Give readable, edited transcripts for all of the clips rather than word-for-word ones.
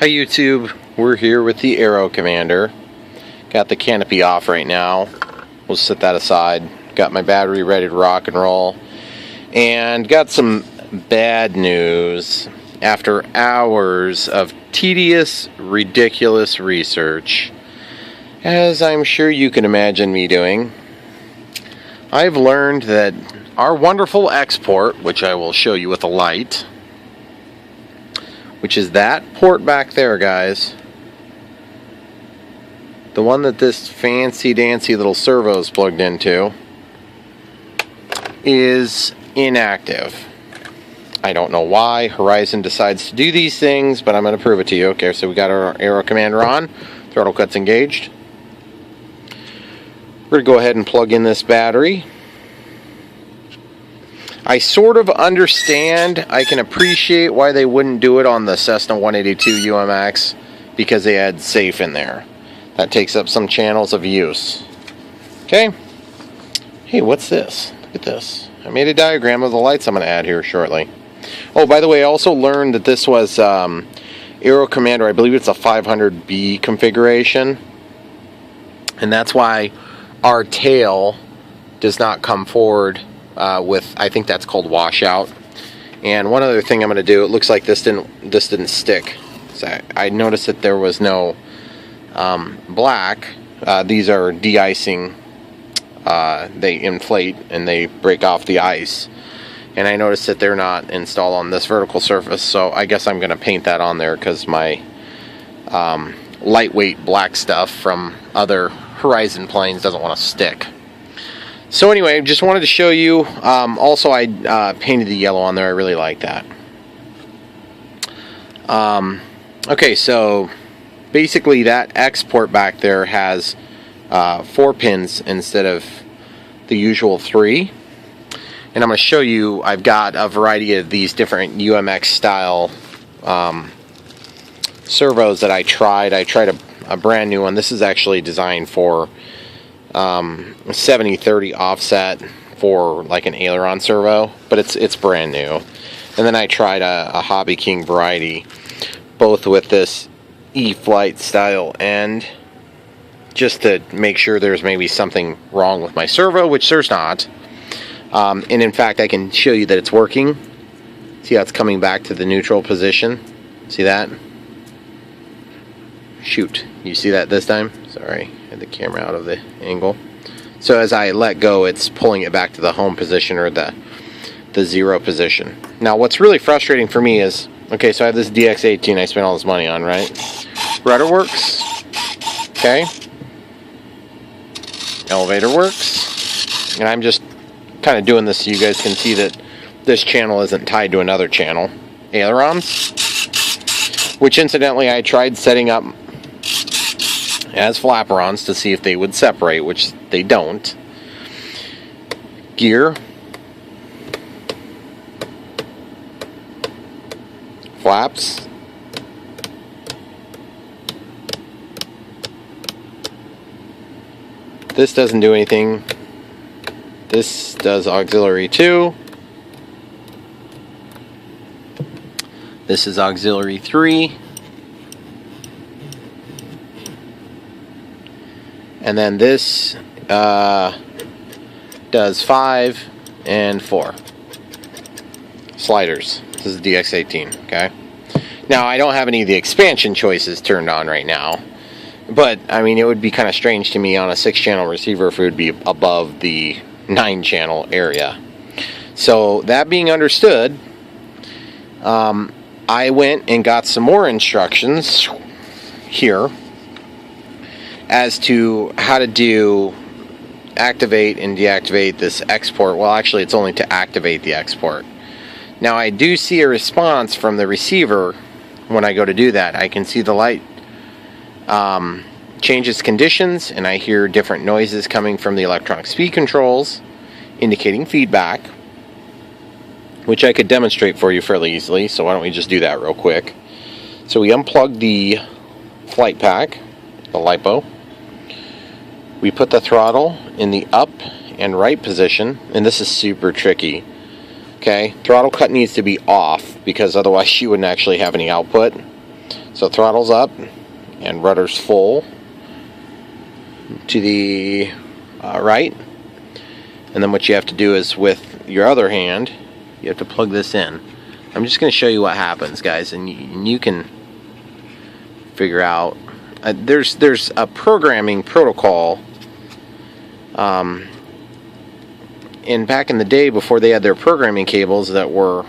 Hi YouTube, we're here with the Aero Commander. Got the canopy off right now. We'll set that aside. Got my battery ready to rock and roll. And got some bad news. After hours of tedious, ridiculous research, as I'm sure you can imagine me doing, I've learned that our wonderful XPort, which I will show you with a light, which is that port back there, guys, the one that this fancy dancy little servo is plugged into, is inactive. I don't know why Horizon decides to do these things, but I'm going to prove it to you. Okay, so we got our Aero Commander on, throttle cuts engaged. We're going to go ahead and plug in this battery. I sort of understand, I can appreciate why they wouldn't do it on the Cessna 182 UMX, because they had safe in there. That takes up some channels of use. Okay. Hey, what's this? Look at this. I made a diagram of the lights I'm going to add here shortly. Oh, by the way, I also learned that this was Aero Commander, I believe it's a 500B configuration. And that's why our tail does not come forward with, I think that's called washout. And one other thing I'm going to do, it looks like this didn't stick. So I noticed that there was no black. These are de-icing. They inflate and they break off the ice. And I noticed that they're not installed on this vertical surface, so I guess I'm going to paint that on there because my lightweight black stuff from other Horizon planes doesn't want to stick. So anyway, just wanted to show you. Also, I painted the yellow on there. I really like that. Okay, so basically that XPort back there has 4 pins instead of the usual 3. And I'm going to show you, I've got a variety of these different UMX style servos that I tried. I tried a brand new one. This is actually designed for 70-30 offset for like an aileron servo, but it's brand new. And then I tried a Hobby King variety, both with this Eflite style end, just to make sure there's maybe something wrong with my servo, which there's not. And in fact, I can show you that it's working. See how it's coming back to the neutral position? See that? Shoot. You see that this time? Sorry, I had the camera out of the angle. So as I let go, it's pulling it back to the home position, or the 0 position. Now, what's really frustrating for me is, okay, so I have this DX18 I spent all this money on, right? Rudder works. Okay. Elevator works. And I'm just kind of doing this so you guys can see that this channel isn't tied to another channel. Ailerons, which incidentally I tried setting up as flaperons to see if they would separate, which they don't. Gear, flaps, this doesn't do anything. This does auxiliary 2. This is auxiliary 3. And then this does 5 and 4. Sliders. This is DX18, okay? Now, I don't have any of the expansion choices turned on right now. But, I mean, it would be kind of strange to me on a 6-channel receiver if it would be above the 9-channel area. So that being understood, I went and got some more instructions here as to how to activate and deactivate this XPort. Well, actually, it's only to activate the XPort. Now, I do see a response from the receiver when I go to do that. I can see the light changes conditions, and I hear different noises coming from the electronic speed controls, indicating feedback, which I could demonstrate for you fairly easily. So why don't we just do that real quick. So we unplug the flight pack, the LiPo. We put the throttle in the up and right position, and this is super tricky. Okay, throttle cut needs to be off because otherwise you wouldn't actually have any output. So throttle's up and rudder's full to the right. And then what you have to do is with your other hand, you have to plug this in. I'm just going to show you what happens, guys, and you can figure out. There's a programming protocol. And back in the day, before they had their programming cables that were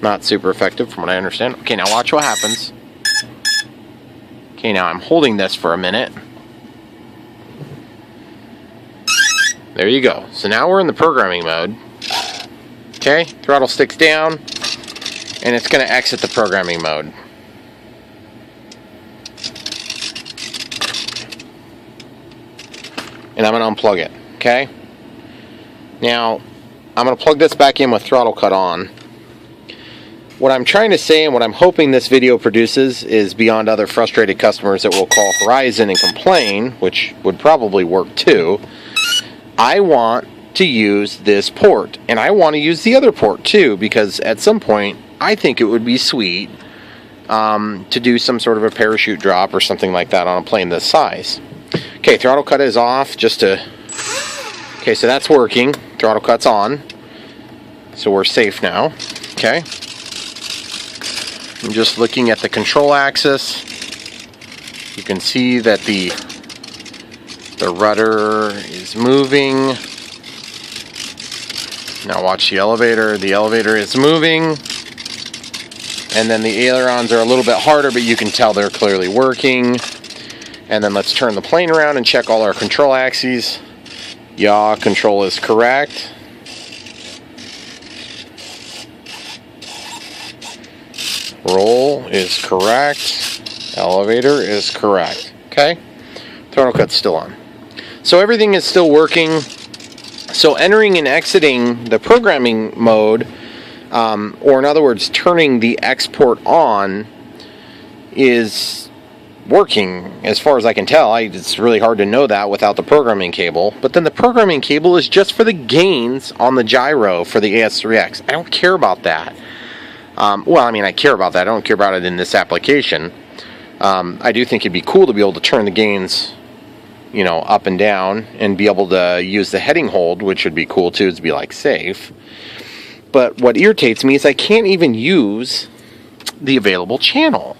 not super effective, from what I understand. Okay, now watch what happens. Okay, now I'm holding this for a minute. There you go. So now we're in the programming mode. Okay, throttle sticks down, and it's going to exit the programming mode. And I'm going to unplug it. Okay? Now, I'm going to plug this back in with throttle cut on. What I'm trying to say and what I'm hoping this video produces is, beyond other frustrated customers that will call Horizon and complain, which would probably work too, I want to use this port, and I want to use the other port too, because at some point I think it would be sweet to do some sort of a parachute drop or something like that on a plane this size. Okay, throttle cut is off just to... Okay, so that's working. Throttle cut's on. So we're safe now. Okay. I'm just looking at the control axis. You can see that the rudder is moving. Now watch the elevator. The elevator is moving. And then the ailerons are a little bit harder, but you can tell they're clearly working. And then let's turn the plane around and check all our control axes. Yaw control is correct. Roll is correct. Elevator is correct. Okay? Throttle cut's still on. So everything is still working. So entering and exiting the programming mode, or in other words, turning the XPort on, is working as far as I can tell. It's really hard to know that without the programming cable. But then the programming cable is just for the gains on the gyro for the AS3X. I don't care about that. Well, I mean, I care about that. I don't care about it in this application. I do think it'd be cool to be able to turn the gains, you know, up and down, and be able to use the heading hold, which would be cool too, to be like safe. But what irritates me is I can't even use the available channel.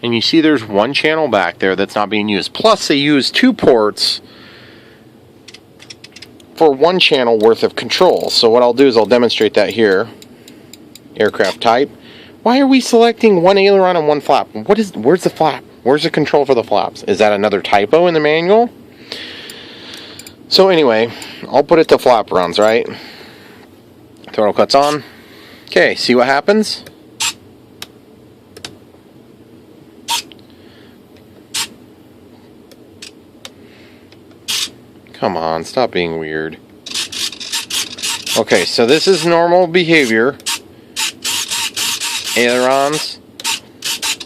And you see there's one channel back there that's not being used. Plus they use 2 ports for 1 channel worth of control. So what I'll do is I'll demonstrate that here. Aircraft type. Why are we selecting 1 aileron and 1 flap? Where's the flap? Where's the control for the flaps? Is that another typo in the manual? So anyway, I'll put it to flap runs, right? Throttle cuts on. Okay, see what happens? Come on, stop being weird. Okay, so this is normal behavior. Ailerons.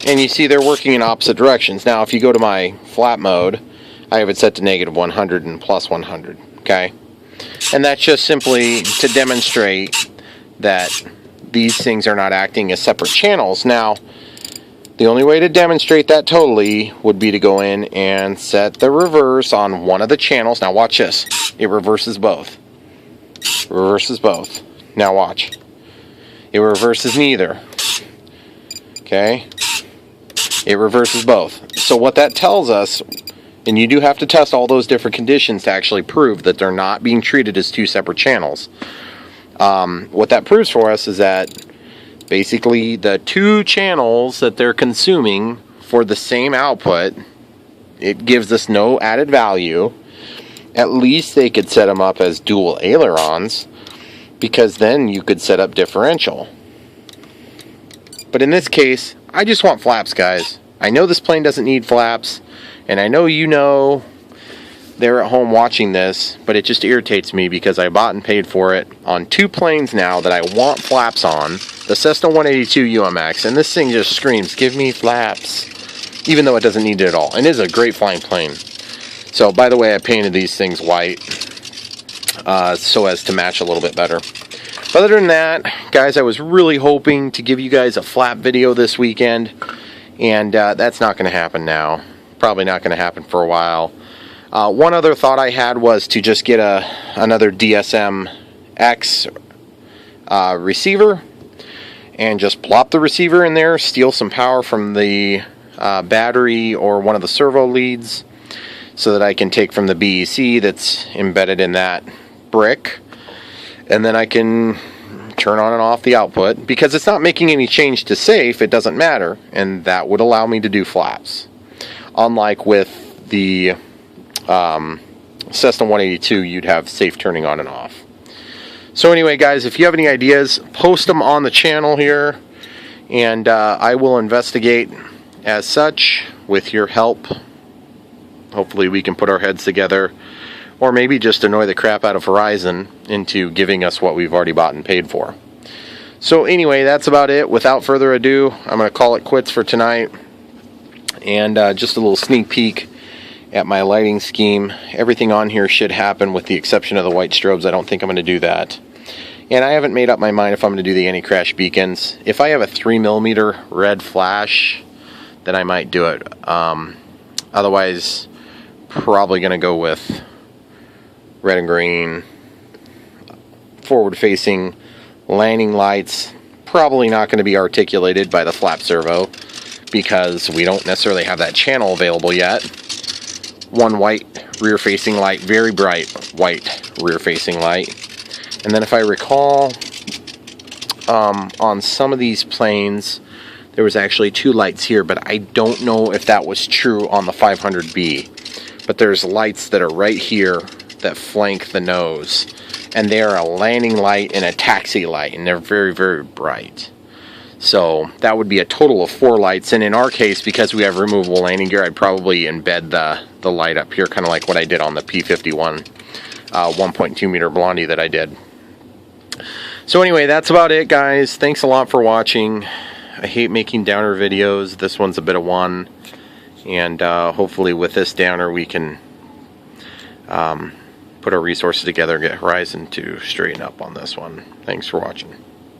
And you see they're working in opposite directions. Now, if you go to my flap mode, I have it set to -100 and +100. Okay? And that's just simply to demonstrate that these things are not acting as separate channels. Now, the only way to demonstrate that totally would be to go in and set the reverse on one of the channels. Now watch this. It reverses both. Reverses both. Now watch. It reverses neither. Okay? It reverses both. So what that tells us, and you do have to test all those different conditions to actually prove that they're not being treated as 2 separate channels. What that proves for us is that basically the 2 channels that they're consuming for the same output, it gives us no added value. At least they could set them up as dual ailerons, because then you could set up differential. But in this case, I just want flaps, guys. I know this plane doesn't need flaps, and I know you know they're at home watching this, but it just irritates me because I bought and paid for it on 2 planes now that I want flaps on. The Cessna 182 UMX, and this thing just screams, give me flaps, even though it doesn't need it at all. And it is a great flying plane. So, by the way, I painted these things white so as to match a little bit better. But other than that, guys, I was really hoping to give you guys a flap video this weekend. And that's not going to happen now. Probably not going to happen for a while. One other thought I had was to just get another DSM-X receiver and just plop the receiver in there, steal some power from the battery or one of the servo leads so that I can take from the BEC that's embedded in that brick, and then I can turn on and off the output. Because it's not making any change to safe, it doesn't matter, and that would allow me to do flaps. Unlike with the Cessna 182, you'd have safe turning on and off. So anyway, guys, if you have any ideas, post them on the channel here, and I will investigate as such with your help. Hopefully we can put our heads together, or maybe just annoy the crap out of Verizon into giving us what we've already bought and paid for. So anyway, that's about it. Without further ado, I'm going to call it quits for tonight. And just a little sneak peek at my lighting scheme. Everything on here should happen with the exception of the white strobes. I don't think I'm going to do that. And I haven't made up my mind if I'm going to do the anti-crash beacons. If I have a 3mm red flash, then I might do it. Otherwise, probably going to go with red and green, forward-facing landing lights. Probably not going to be articulated by the flap servo because we don't necessarily have that channel available yet. One white rear-facing light, very bright white rear-facing light. And then if I recall, on some of these planes, there was actually 2 lights here, but I don't know if that was true on the 500B. But there's lights that are right here that flank the nose, and they are a landing light and a taxi light, and they're very, very bright. So that would be a total of 4 lights, and in our case, because we have removable landing gear, I'd probably embed the light up here, kind of like what I did on the P51 1.2 meter Blondie that I did. So anyway, that's about it, guys. Thanks a lot for watching. I hate making downer videos. This one's a bit of one, and hopefully with this downer we can put our resources together and get Horizon to straighten up on this one. Thanks for watching.